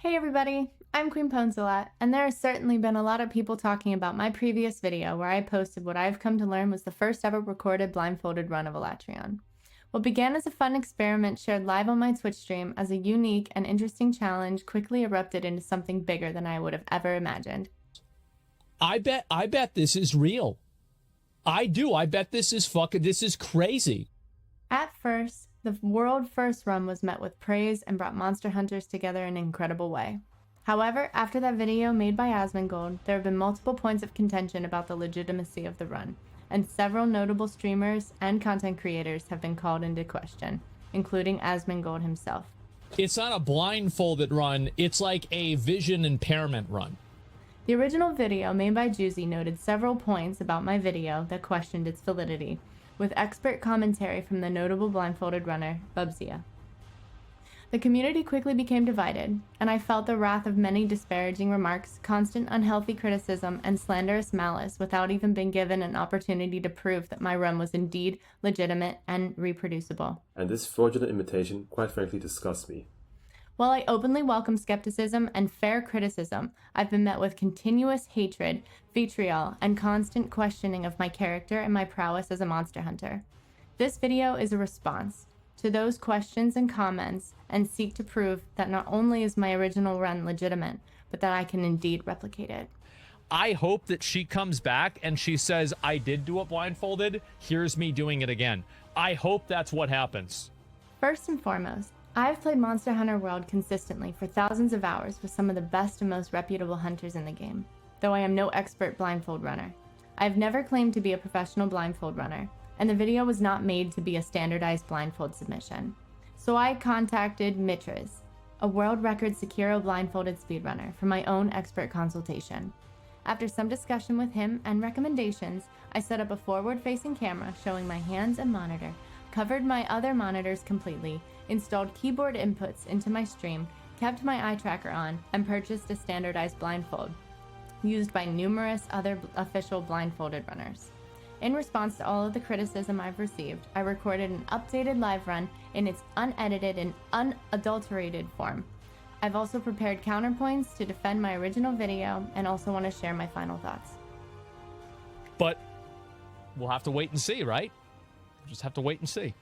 Hey everybody, I'm Queen Poncelat, and there has certainly been a lot of people talking about my previous video where I posted what I've come to learn was the first ever recorded blindfolded run of Alatreon. What began as a fun experiment shared live on my Twitch stream as a unique and interesting challenge quickly erupted into something bigger than I would have ever imagined. I bet this is real. I do. I bet this is crazy. At first, the world first run was met with praise and brought monster hunters together in an incredible way. However, after that video made by Asmongold, there have been multiple points of contention about the legitimacy of the run, and several notable streamers and content creators have been called into question, including Asmongold himself. It's not a blindfolded run, it's like a vision impairment run. The original video made by Juicy noted several points about my video that questioned its validity, with expert commentary from the notable blindfolded runner, Bubzia. The community quickly became divided, and I felt the wrath of many disparaging remarks, constant unhealthy criticism, and slanderous malice without even being given an opportunity to prove that my run was indeed legitimate and reproducible. And this fraudulent imitation quite frankly disgusts me. While I openly welcome skepticism and fair criticism, I've been met with continuous hatred, vitriol, and constant questioning of my character and my prowess as a monster hunter. This video is a response to those questions and comments and seek to prove that not only is my original run legitimate, but that I can indeed replicate it. I hope that she comes back and she says, I did do it blindfolded, here's me doing it again. I hope that's what happens. First and foremost, I've played Monster Hunter World consistently for thousands of hours with some of the best and most reputable hunters in the game, though I am no expert blindfold runner. I've never claimed to be a professional blindfold runner, and the video was not made to be a standardized blindfold submission. So I contacted Mitras, a world record Sekiro blindfolded speedrunner, for my own expert consultation. After some discussion with him and recommendations, I set up a forward-facing camera showing my hands and monitor, covered my other monitors completely, installed keyboard inputs into my stream, kept my eye tracker on, and purchased a standardized blindfold, used by numerous other official blindfolded runners. In response to all of the criticism I've received, I recorded an updated live run in its unedited and unadulterated form. I've also prepared counterpoints to defend my original video and also want to share my final thoughts. But we'll have to wait and see, right? We'll just have to wait and see.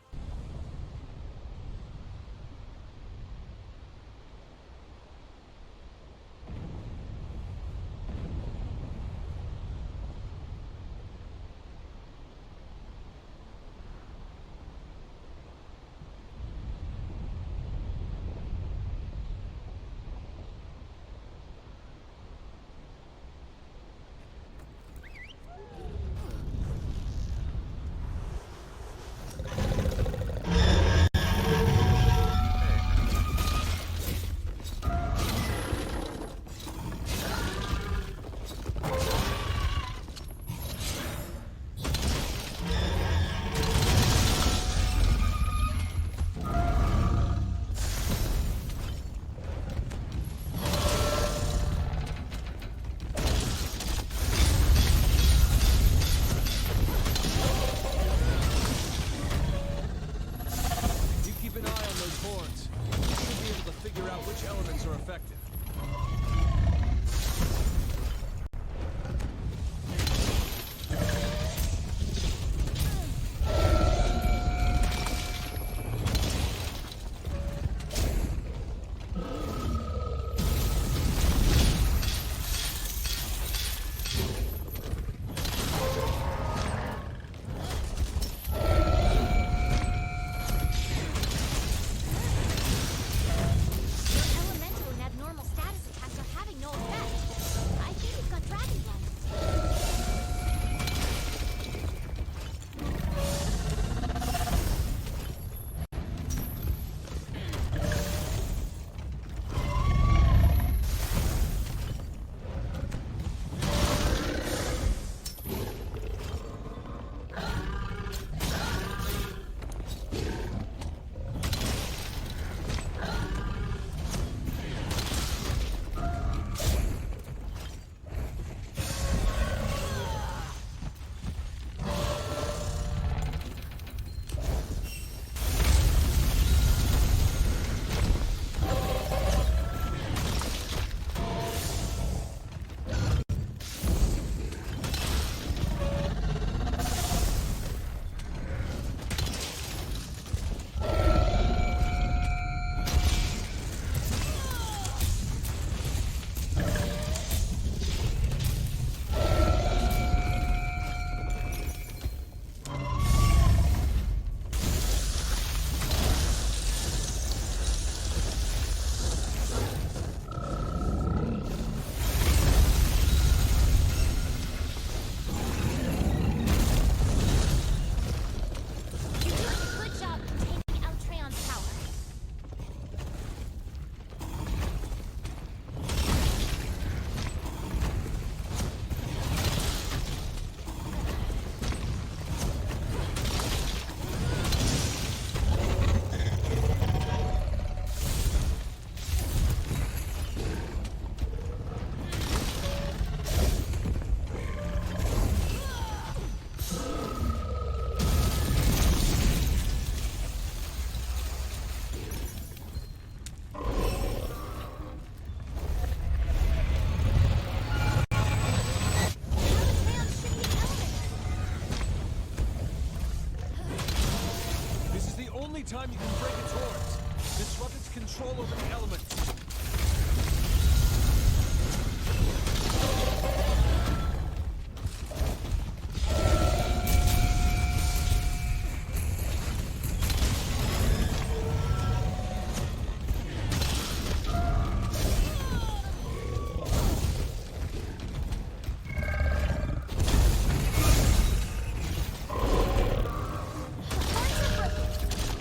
Anytime you can break its horns, disrupt its control over the elements.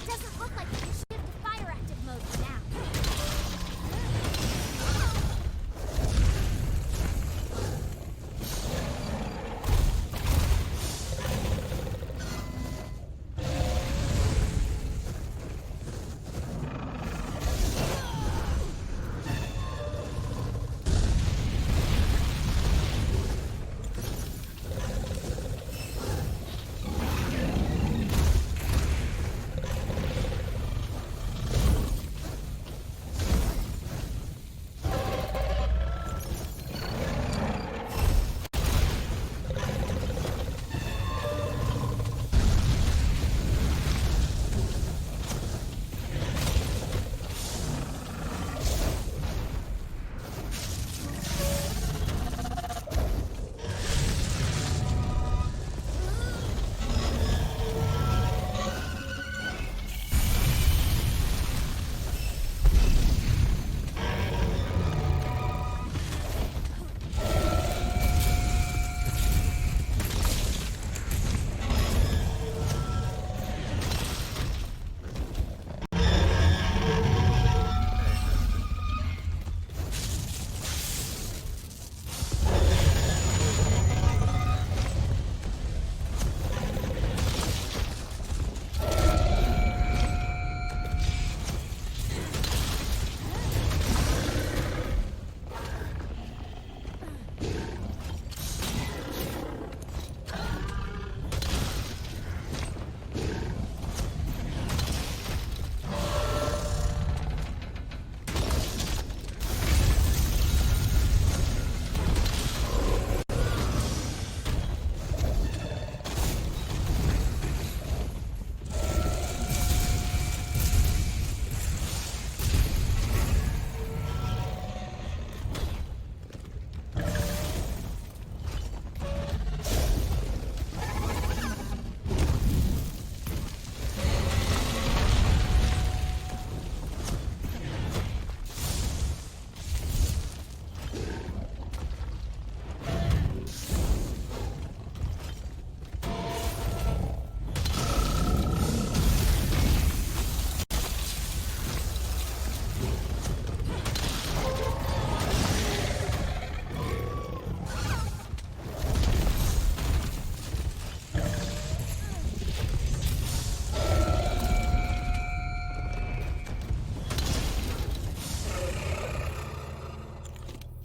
Doesn't look like we can shift to fire active mode for now.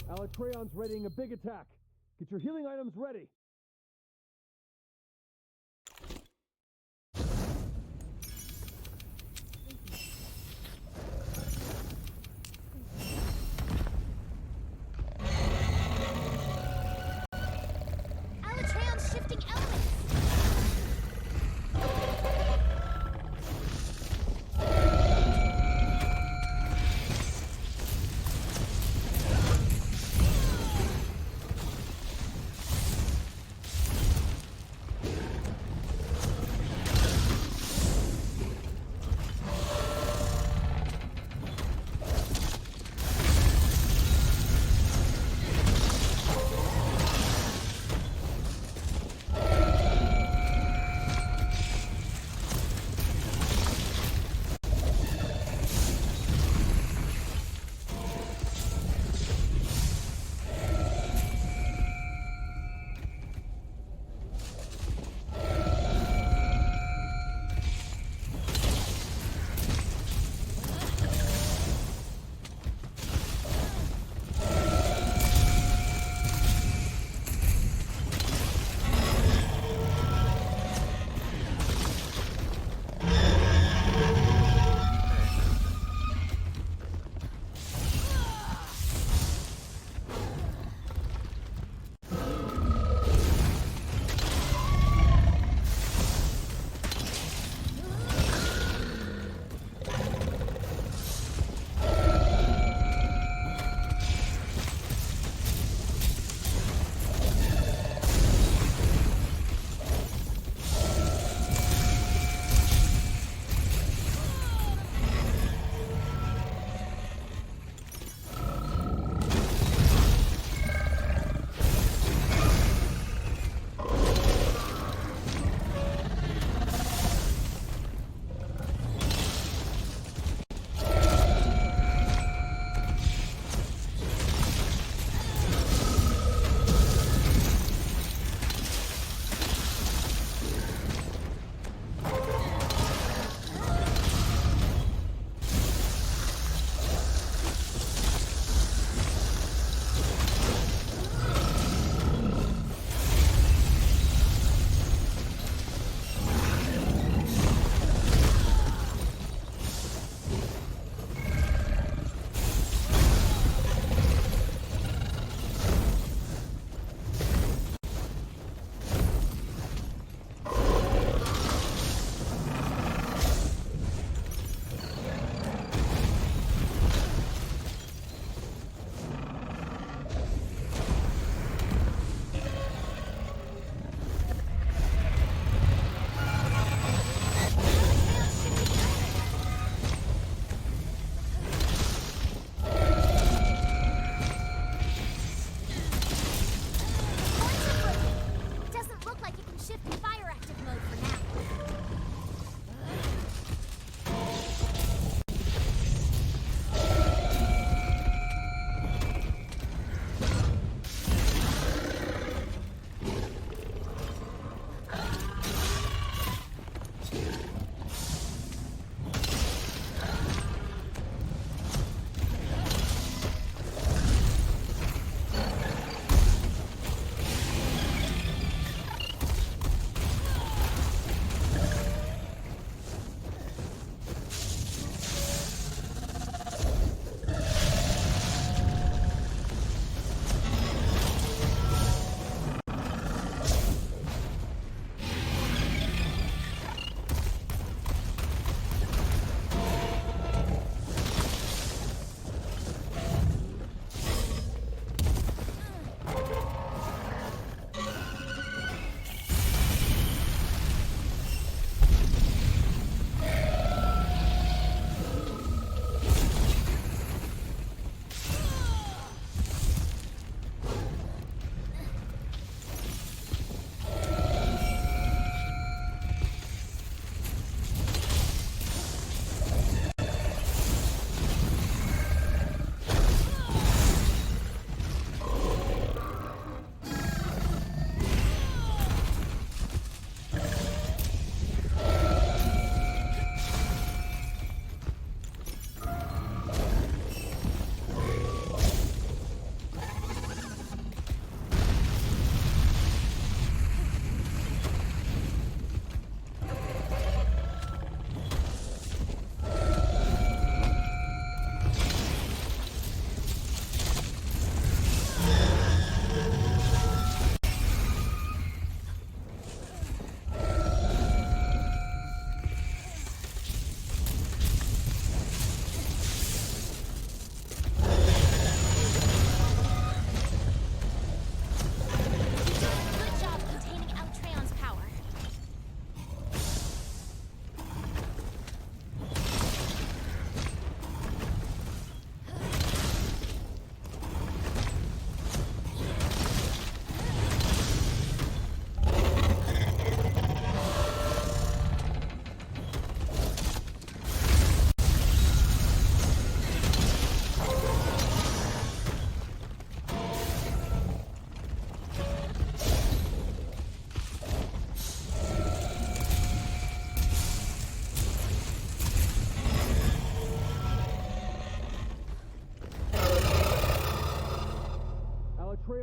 Alatreon's readying a big attack. Get your healing items ready. Alatreon's shifting elements.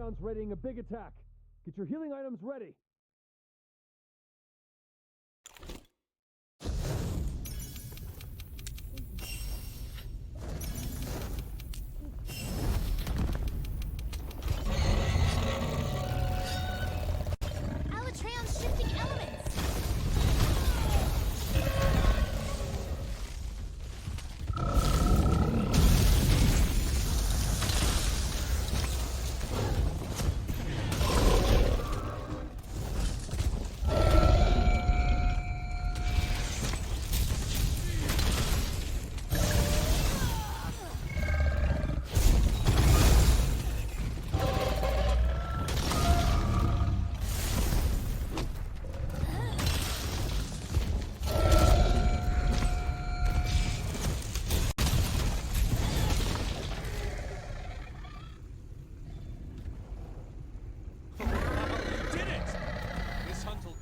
Alatreon's readying a big attack. Get your healing items ready. Alatreon's shifting elements.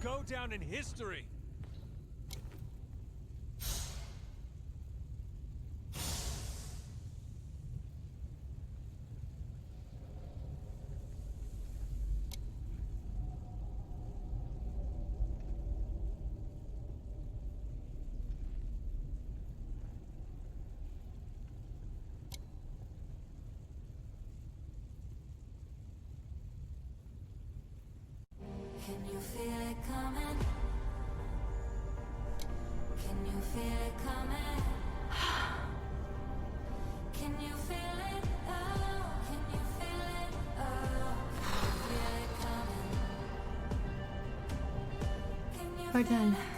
Go down in history. Can you feel it coming? Can you feel it coming? Can you feel it? Oh, can you feel it? Oh, can you feel it coming? Can you We're feel done. it coming?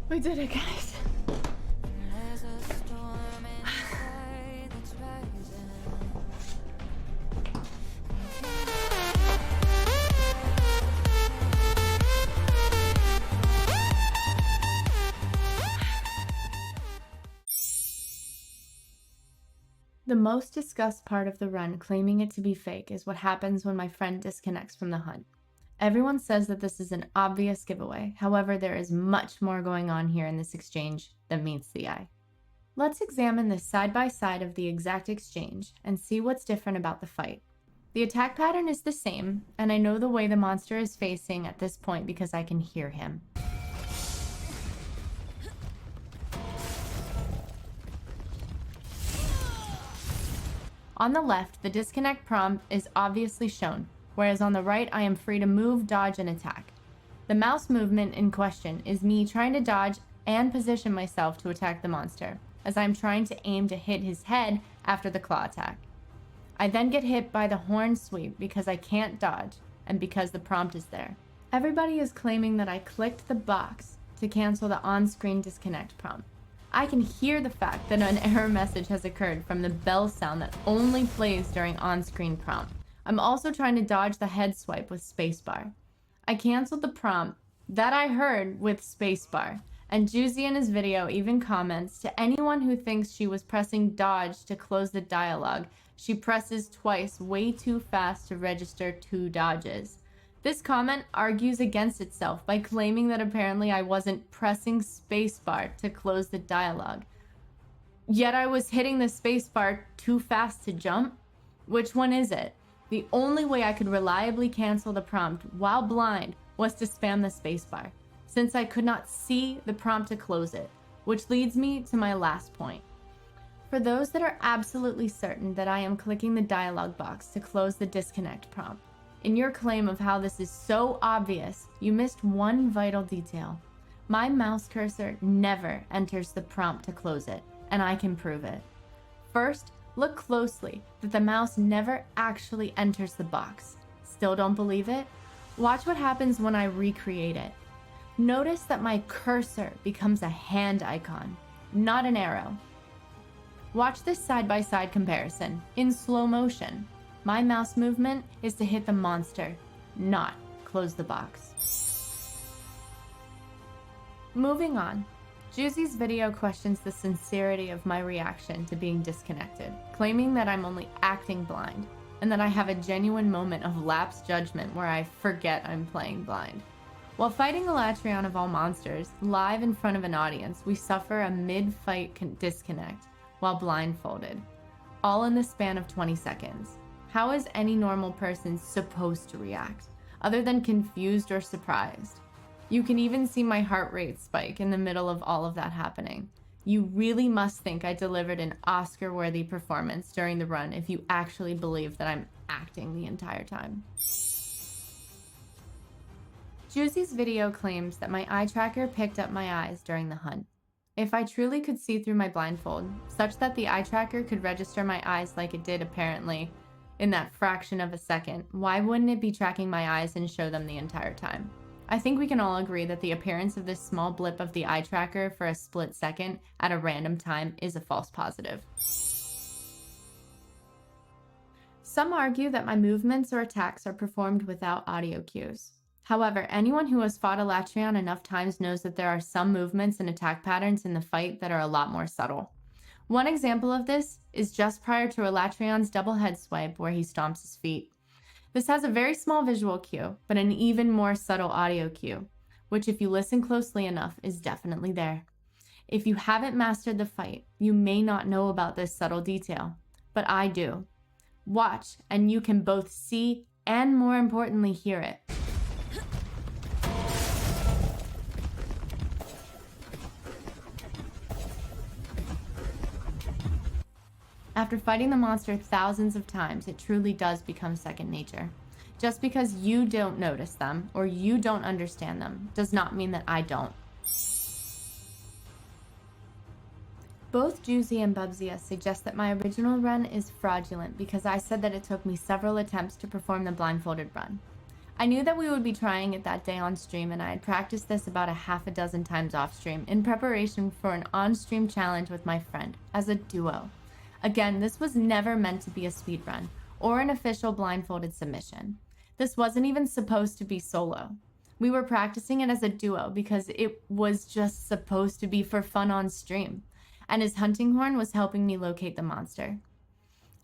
We did it, guys. There's a storm inside that's rising. The most discussed part of the run, claiming it to be fake, is what happens when my friend disconnects from the hunt. Everyone says that this is an obvious giveaway. However, there is much more going on here in this exchange than meets the eye. Let's examine the side by side of the exact exchange and see what's different about the fight. The attack pattern is the same, and I know the way the monster is facing at this point because I can hear him. On the left, the disconnect prompt is obviously shown, whereas on the right, I am free to move, dodge, and attack. The mouse movement in question is me trying to dodge and position myself to attack the monster, as I'm trying to aim to hit his head after the claw attack. I then get hit by the horn sweep because I can't dodge, and because the prompt is there. Everybody is claiming that I clicked the box to cancel the on-screen disconnect prompt. I can hear the fact that an error message has occurred from the bell sound that only plays during on-screen prompt. I'm also trying to dodge the head swipe with spacebar. I canceled the prompt that I heard with spacebar, and Juicy in his video even comments, to anyone who thinks she was pressing dodge to close the dialogue, she presses twice way too fast to register 2 dodges. This comment argues against itself by claiming that apparently I wasn't pressing spacebar to close the dialogue. Yet I was hitting the spacebar too fast to jump? Which one is it? The only way I could reliably cancel the prompt while blind was to spam the spacebar, since I could not see the prompt to close it, which leads me to my last point. For those that are absolutely certain that I am clicking the dialog box to close the disconnect prompt, in your claim of how this is so obvious, you missed one vital detail. My mouse cursor never enters the prompt to close it, and I can prove it. First, look closely that the mouse never actually enters the box. Still don't believe it? Watch what happens when I recreate it. Notice that my cursor becomes a hand icon, not an arrow. Watch this side-by-side comparison in slow motion. My mouse movement is to hit the monster, not close the box. Moving on. Juicy's video questions the sincerity of my reaction to being disconnected, claiming that I'm only acting blind, and that I have a genuine moment of lapsed judgment where I forget I'm playing blind. While fighting Alatreon of all monsters, live in front of an audience, we suffer a mid-fight disconnect while blindfolded, all in the span of 20 seconds. How is any normal person supposed to react, other than confused or surprised? You can even see my heart rate spike in the middle of all of that happening. You really must think I delivered an Oscar-worthy performance during the run if you actually believe that I'm acting the entire time. Juicy's video claims that my eye tracker picked up my eyes during the hunt. If I truly could see through my blindfold, such that the eye tracker could register my eyes like it did apparently in that fraction of a second, why wouldn't it be tracking my eyes and show them the entire time? I think we can all agree that the appearance of this small blip of the eye tracker for a split second at a random time is a false positive. Some argue that my movements or attacks are performed without audio cues. However, anyone who has fought Alatreon enough times knows that there are some movements and attack patterns in the fight that are a lot more subtle. One example of this is just prior to Alatreon's double head swipe where he stomps his feet. This has a very small visual cue, but an even more subtle audio cue, which if you listen closely enough is definitely there. If you haven't mastered the fight, you may not know about this subtle detail, but I do. Watch, and you can both see and more importantly hear it. After fighting the monster thousands of times, it truly does become second nature. Just because you don't notice them or you don't understand them does not mean that I don't. Both Juicy and Bubsia suggest that my original run is fraudulent because I said that it took me several attempts to perform the blindfolded run. I knew that we would be trying it that day on stream, and I had practiced this about a half a dozen times off stream in preparation for an on-stream challenge with my friend as a duo. Again, this was never meant to be a speedrun or an official blindfolded submission. This wasn't even supposed to be solo. We were practicing it as a duo because it was just supposed to be for fun on stream, and his hunting horn was helping me locate the monster.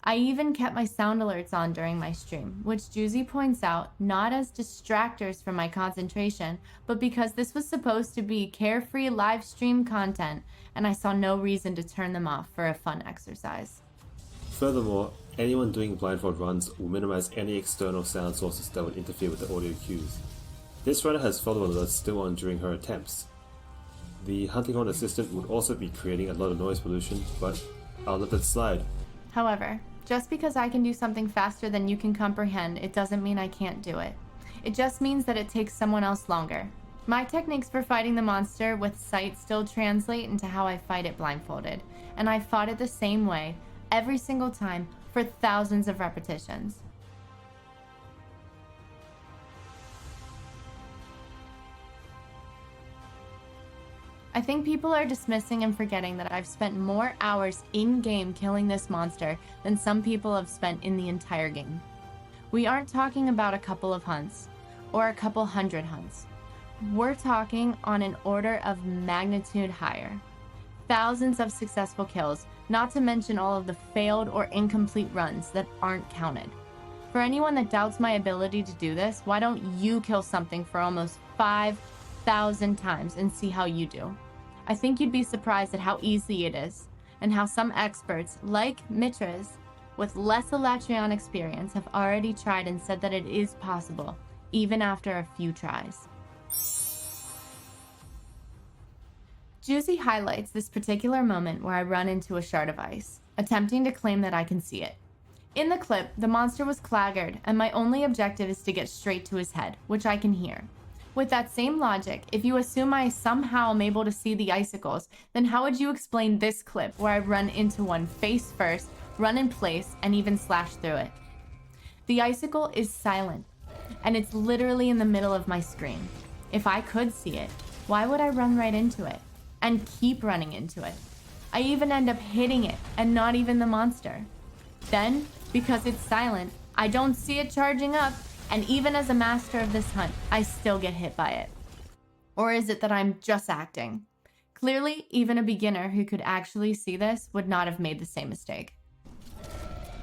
I even kept my sound alerts on during my stream, which Juicy points out not as distractors from my concentration, but because this was supposed to be carefree live stream content, and I saw no reason to turn them off for a fun exercise. Furthermore, anyone doing blindfold runs will minimize any external sound sources that would interfere with the audio cues. This runner has follow alerts still on during her attempts. The hunting horn assistant would also be creating a lot of noise pollution, but I'll let that slide. However, just because I can do something faster than you can comprehend, it doesn't mean I can't do it. It just means that it takes someone else longer. My techniques for fighting the monster with sight still translate into how I fight it blindfolded, and I fought it the same way every single time for thousands of repetitions. I think people are dismissing and forgetting that I've spent more hours in-game killing this monster than some people have spent in the entire game. We aren't talking about a couple of hunts, or a couple hundred hunts. We're talking on an order of magnitude higher. Thousands of successful kills, not to mention all of the failed or incomplete runs that aren't counted. For anyone that doubts my ability to do this, why don't you kill something for almost 5,000 times and see how you do? I think you'd be surprised at how easy it is, and how some experts, like Mitras, with less Alatreon experience, have already tried and said that it is possible, even after a few tries. Juicy highlights this particular moment where I run into a shard of ice, attempting to claim that I can see it. In the clip, the monster was claggered, and my only objective is to get straight to his head, which I can hear. With that same logic, if you assume I somehow am able to see the icicles, then how would you explain this clip where I run into one face first, run in place, and even slash through it? The icicle is silent, and it's literally in the middle of my screen. If I could see it, why would I run right into it? And keep running into it? I even end up hitting it, and not even the monster. Then, because it's silent, I don't see it charging up, and even as a master of this hunt, I still get hit by it. Or is it that I'm just acting? Clearly, even a beginner who could actually see this would not have made the same mistake.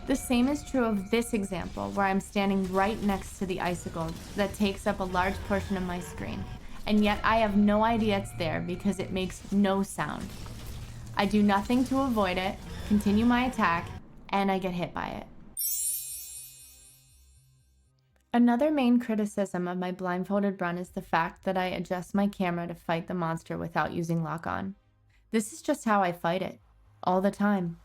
The same is true of this example, where I'm standing right next to the icicle that takes up a large portion of my screen, and yet I have no idea it's there because it makes no sound. I do nothing to avoid it, continue my attack, and I get hit by it. Another main criticism of my blindfolded run is the fact that I adjust my camera to fight the monster without using lock-on. This is just how I fight it, all the time,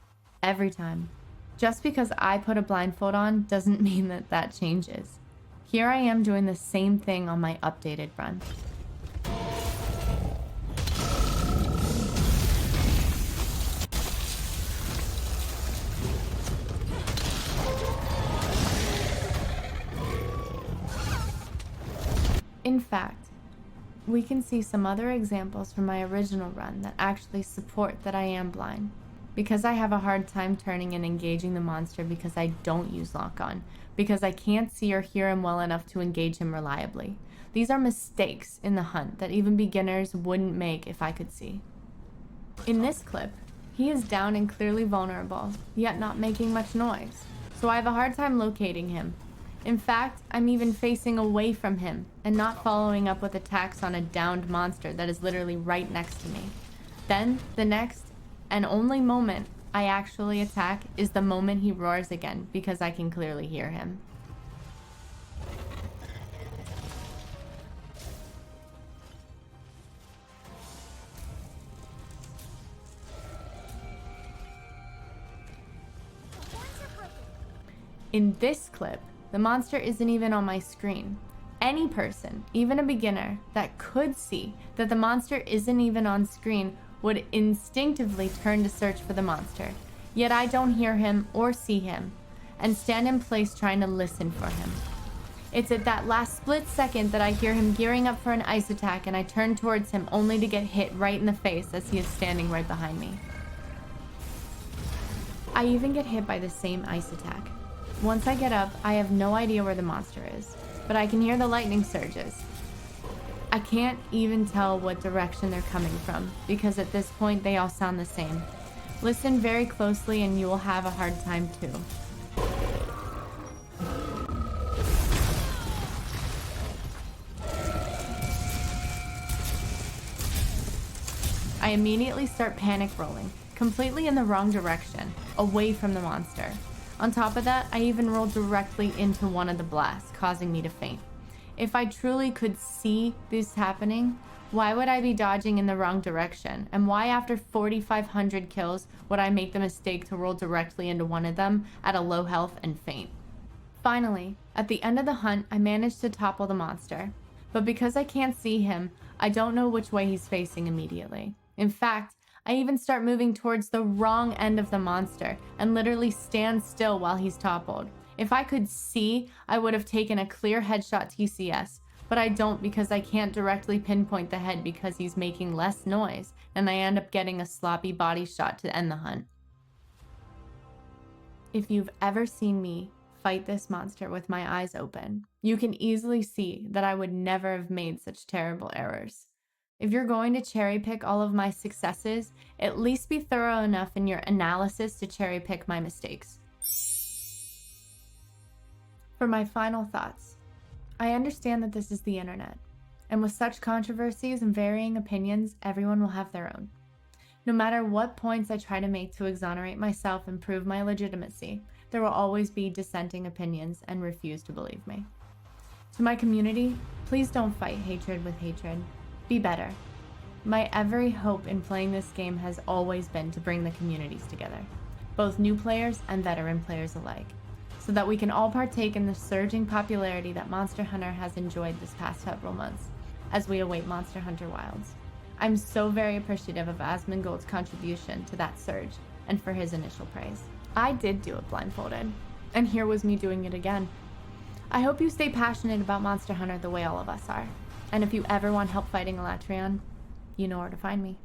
every time. Just because I put a blindfold on doesn't mean that that changes. Here I am doing the same thing on my updated run. In fact, we can see some other examples from my original run that actually support that I am blind. Because I have a hard time turning and engaging the monster because I don't use lock-on, because I can't see or hear him well enough to engage him reliably. These are mistakes in the hunt that even beginners wouldn't make if I could see. In this clip, he is down and clearly vulnerable, yet not making much noise, so I have a hard time locating him. In fact, I'm even facing away from him and not following up with attacks on a downed monster that is literally right next to me. Then, the next and only moment I actually attack is the moment he roars again, because I can clearly hear him. In this clip, the monster isn't even on my screen. Any person, even a beginner, that could see that the monster isn't even on screen would instinctively turn to search for the monster. Yet I don't hear him or see him, and stand in place trying to listen for him. It's at that last split second that I hear him gearing up for an ice attack, and I turn towards him only to get hit right in the face as he is standing right behind me. I even get hit by the same ice attack. Once I get up, I have no idea where the monster is, but I can hear the lightning surges. I can't even tell what direction they're coming from, because at this point they all sound the same. Listen very closely and you will have a hard time too. I immediately start panic rolling, completely in the wrong direction, away from the monster. On top of that, I even roll directly into one of the blasts, causing me to faint. If I truly could see this happening, why would I be dodging in the wrong direction? And why after 4,500 kills would I make the mistake to roll directly into one of them at a low health and faint? Finally, at the end of the hunt, I managed to topple the monster. But because I can't see him, I don't know which way he's facing immediately. In fact, I even start moving towards the wrong end of the monster and literally stand still while he's toppled. If I could see, I would have taken a clear headshot TCS, but I don't because I can't directly pinpoint the head because he's making less noise, and I end up getting a sloppy body shot to end the hunt. If you've ever seen me fight this monster with my eyes open, you can easily see that I would never have made such terrible errors. If you're going to cherry pick all of my successes, at least be thorough enough in your analysis to cherry pick my mistakes. For my final thoughts, I understand that this is the internet, and with such controversies and varying opinions, everyone will have their own. No matter what points I try to make to exonerate myself and prove my legitimacy, there will always be dissenting opinions and refuse to believe me. To my community, please don't fight hatred with hatred. Be better. My every hope in playing this game has always been to bring the communities together, both new players and veteran players alike, so that we can all partake in the surging popularity that Monster Hunter has enjoyed this past several months, as we await Monster Hunter Wilds. I'm so very appreciative of Asmongold's contribution to that surge, and for his initial praise. I did do it blindfolded, and here was me doing it again. I hope you stay passionate about Monster Hunter the way all of us are, and if you ever want help fighting Alatreon, you know where to find me.